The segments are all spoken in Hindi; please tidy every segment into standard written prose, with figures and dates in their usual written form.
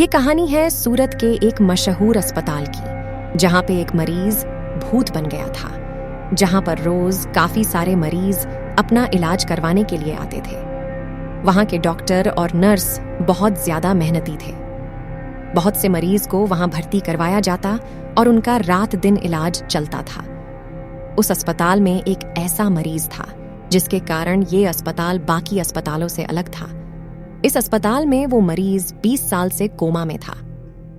ये कहानी है सूरत के एक मशहूर अस्पताल की, जहां पे एक मरीज भूत बन गया था, जहां पर रोज काफी सारे मरीज अपना इलाज करवाने के लिए आते थे। वहां के डॉक्टर और नर्स बहुत ज्यादा मेहनती थे। बहुत से मरीज को वहां भर्ती करवाया जाता और उनका रात दिन इलाज चलता था। उस अस्पताल में एक ऐसा मरीज था जिसके कारण ये अस्पताल बाकी अस्पतालों से अलग था। इस अस्पताल में वो मरीज 20 साल से कोमा में था।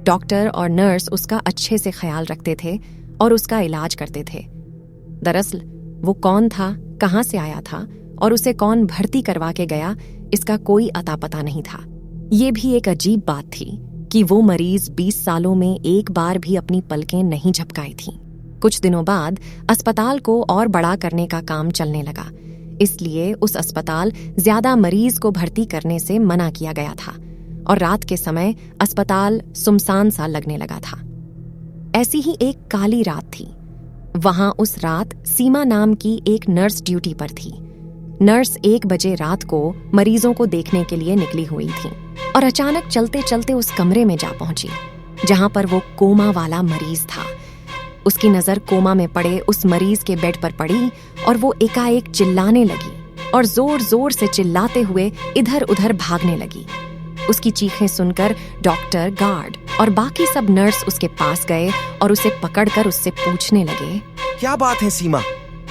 डॉक्टर और नर्स उसका अच्छे से ख्याल रखते थे और उसका इलाज करते थे। दरअसल वो कौन था, कहां से आया था और उसे कौन भर्ती करवा के गया, इसका कोई अता पता नहीं था। ये भी एक अजीब बात थी कि वो मरीज 20 सालों में एक बार भी अपनी पलकें नहीं झपकाई थीं। कुछ दिनों बाद अस्पताल को और बड़ा करने का काम चलने लगा, इसलिए उस अस्पताल ज्यादा मरीज को भर्ती करने से मना किया गया था और रात के समय अस्पताल सुनसान सा लगने लगा था। ऐसी ही एक काली रात थी। वहां उस रात सीमा नाम की एक नर्स ड्यूटी पर थी। नर्स 1 बजे रात को मरीजों को देखने के लिए निकली हुई थी और अचानक चलते चलते उस कमरे में जा पहुंची जहां पर वो कोमा वाला मरीज था। उसकी नजर कोमा में पड़े उस मरीज के बेड पर पड़ी और वो एकाएक चिल्लाने लगी और जोर जोर से चिल्लाते हुए इधर उधर भागने लगी। उसकी चीखें सुनकर डॉक्टर, गार्ड और बाकी सब नर्स उसके पास गए और उसे पकड़कर उससे पूछने लगे, क्या बात है सीमा,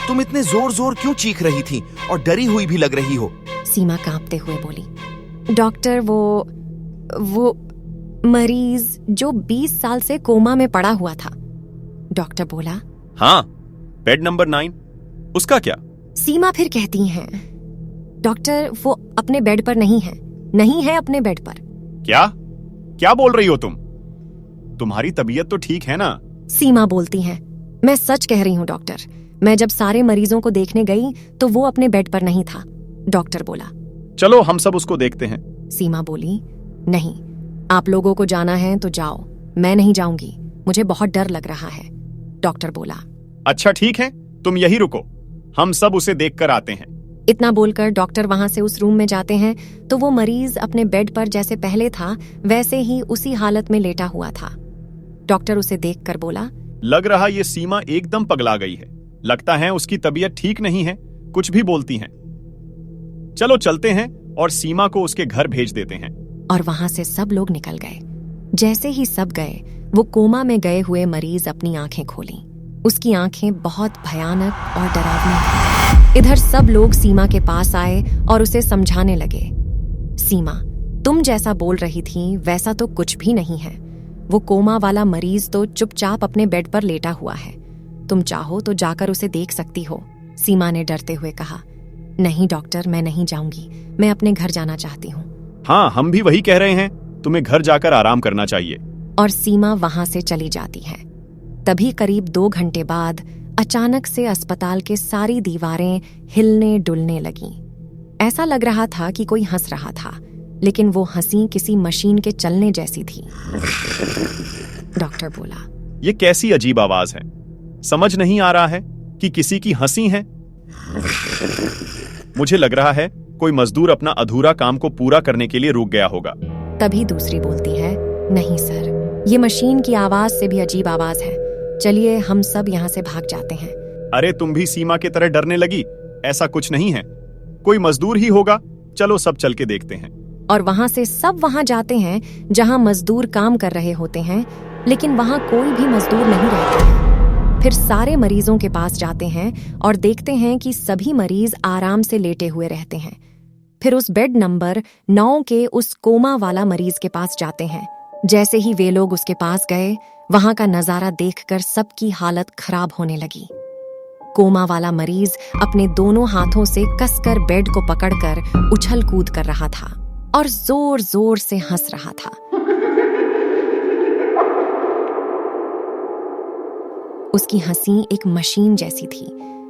तुम इतने जोर जोर क्यों चीख रही थी और डरी हुई भी लग रही हो? सीमा कांपते हुए बोली, डॉक्टर वो मरीज जो 20 साल से कोमा में पड़ा हुआ था। डॉक्टर बोला, हाँ, बेड नंबर 9, उसका क्या? सीमा फिर कहती हैं, डॉक्टर वो अपने बेड पर नहीं है अपने बेड पर। क्या बोल रही हो तुम? तुम्हारी तबीयत तो ठीक है ना? सीमा बोलती है, मैं सच कह रही हूँ डॉक्टर, मैं जब सारे मरीजों को देखने गई तो वो अपने बेड पर नहीं था। डॉक्टर बोला, चलो हम सब उसको देखते हैं। सीमा बोली, नहीं, आप लोगों को जाना है तो जाओ, मैं नहीं जाऊंगी, मुझे बहुत डर लग रहा है। डॉक्टर बोला, अच्छा ठीक है, तुम यही रुको, हम सब उसे देख कर आते हैं। इतना बोलकर डॉक्टर वहां से उस रूम में जाते हैं तो वो मरीज अपने बेड पर जैसे पहले था वैसे ही उसी हालत में लेटा हुआ था। डॉक्टर उसे देखकर बोला, लग रहा ये सीमा एकदम पगला गई है, लगता है उसकी तबीयत ठीक नहीं है, कुछ भी बोलती हैं। चलो चलते हैं और सीमा को उसके घर भेज देते हैं। और वहां से सब लोग निकल गए। जैसे ही सब गए, वो कोमा में गए हुए मरीज अपनी आंखें खोली। उसकी आंखें बहुत भयानक और डरावनी थीं। इधर सब लोग सीमा के पास आए और उसे समझाने लगे, सीमा, तुम जैसा बोल रही थी वैसा तो कुछ भी नहीं है। वो कोमा वाला मरीज तो चुपचाप अपने बेड पर लेटा हुआ है, तुम चाहो तो जाकर उसे देख सकती हो। सीमा ने डरते हुए कहा, नहीं डॉक्टर, मैं नहीं जाऊंगी, मैं अपने घर जाना चाहती हूँ। हाँ, हम भी वही कह रहे हैं, तुम्हें घर जाकर आराम करना चाहिए। और सीमा वहां से चली जाती है। तभी करीब 2 घंटे बाद अचानक से अस्पताल के सारी दीवारें हिलने डुलने लगीं। ऐसा लग रहा था कि कोई हंस रहा था, लेकिन वो हंसी किसी मशीन के चलने जैसी थी। डॉक्टर बोला, ये कैसी अजीब आवाज है, समझ नहीं आ रहा है कि किसी की हंसी है। मुझे लग रहा है कोई मजदूर अपना अधूरा काम को पूरा करने के लिए रुक गया होगा। तभी दूसरी बोलती है, नहीं सर, ये मशीन की आवाज से भी अजीब आवाज है, चलिए हम सब यहाँ से भाग जाते हैं। अरे तुम भी सीमा की तरह डरने लगी? ऐसा कुछ नहीं है, कोई मजदूर ही होगा, चलो सब चल के देखते हैं। और वहां से सब वहां जाते हैं जहां मजदूर काम कर रहे होते हैं, लेकिन वहां कोई भी मजदूर नहीं रहते हैं। फिर सारे मरीजों के पास जाते हैं और देखते हैं कि सभी मरीज आराम से लेटे हुए रहते हैं। फिर उस बेड नंबर 9 के उस कोमा वाला मरीज के पास जाते हैं। जैसे ही वे लोग उसके पास गए, वहां का नजारा देखकर सबकी हालत खराब होने लगी। कोमा वाला मरीज अपने दोनों हाथों से कसकर बेड को पकड़कर उछल कूद कर रहा था और जोर जोर से हंस रहा था। उसकी हंसी एक मशीन जैसी थी।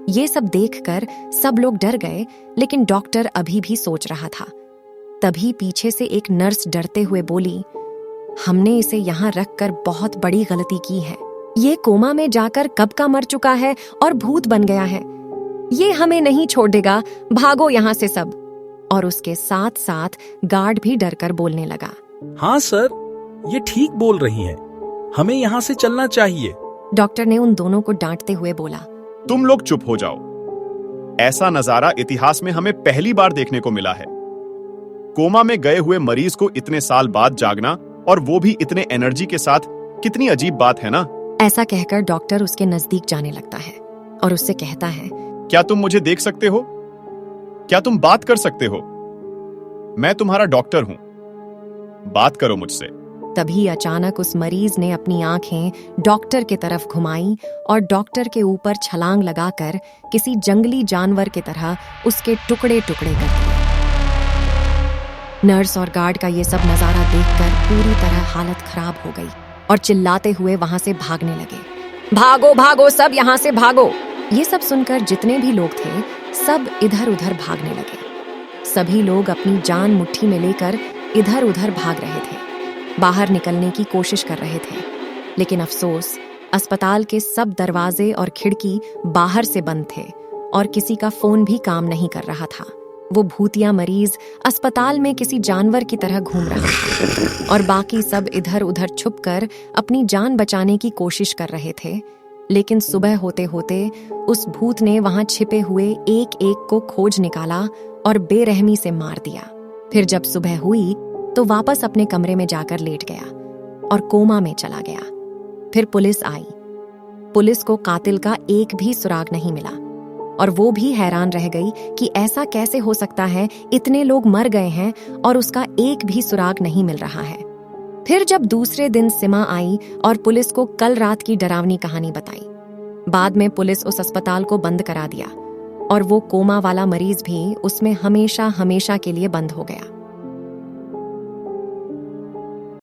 ये सब देखकर सब लोग डर गए, लेकिन डॉक्टर अभी भी सोच रहा था। तभी पीछे से एक नर्स डरते हुए बोली, हमने इसे यहाँ रखकर बहुत बड़ी गलती की है। ये कोमा में जाकर कब का मर चुका है और भूत बन गया है। ये हमें नहीं छोड़ेगा, भागो यहाँ से सब। और उसके साथ साथ गार्ड भी डरकर बोलने लगा, हाँ सर, ये ठीक बोल रही हैं। हमें यहाँ से चलना चाहिए। डॉक्टर ने उन दोनों को डांटते हुए बोला। तुम लोग चुप हो जाओ। ऐसा नजारा इतिहास में हमें पहली बार देखने को मिला है। कोमा में गए हुए मरीज को इतने साल बाद जागना, और वो भी इतने एनर्जी के साथ, कितनी अजीब बात है ना। ऐसा कहकर डॉक्टर उसके नजदीक जाने लगता है और उससे कहता है, क्या तुम मुझे देख सकते हो? क्या तुम बात कर सकते हो? मैं तुम्हारा डॉक्टर हूं, बात करो मुझसे। तभी अचानक उस मरीज ने अपनी आंखें डॉक्टर की तरफ घुमाई और डॉक्टर के ऊपर छलांग लगाकर किसी जंगली जानवर की तरह उसके टुकड़े टुकड़े कर दिए। नर्स और गार्ड का ये सब नजारा देखकर पूरी तरह हालत खराब हो गई और चिल्लाते हुए वहां से भागने लगे। भागो भागो, सब यहाँ से भागो। ये सब सुनकर जितने भी लोग थे सब इधर उधर भागने लगे। सभी लोग अपनी जान मुट्ठी में लेकर इधर उधर भाग रहे थे, बाहर निकलने की कोशिश कर रहे थे। लेकिन अफसोस, अस्पताल के सब दरवाजे और खिड़की बाहर से बंद थे और किसी का फोन भी काम नहीं कर रहा था। वो भूतिया मरीज अस्पताल में किसी जानवर की तरह घूम रहा था और बाकी सब इधर उधर छुपकर अपनी जान बचाने की कोशिश कर रहे थे। लेकिन सुबह होते होते उस भूत ने वहां छिपे हुए एक एक को खोज निकाला और बेरहमी से मार दिया। फिर जब सुबह हुई तो वापस अपने कमरे में जाकर लेट गया और कोमा में चला गया। फिर पुलिस आई। पुलिस को कातिल का एक भी सुराग नहीं मिला और वो भी हैरान रह गई कि ऐसा कैसे हो सकता है, इतने लोग मर गए हैं और उसका एक भी सुराग नहीं मिल रहा है। फिर जब दूसरे दिन सिमा आई और पुलिस को कल रात की डरावनी कहानी बताई। बाद में पुलिस उस अस्पताल को बंद करा दिया और वो कोमा वाला मरीज भी उसमें हमेशा हमेशा के लिए बंद हो गया।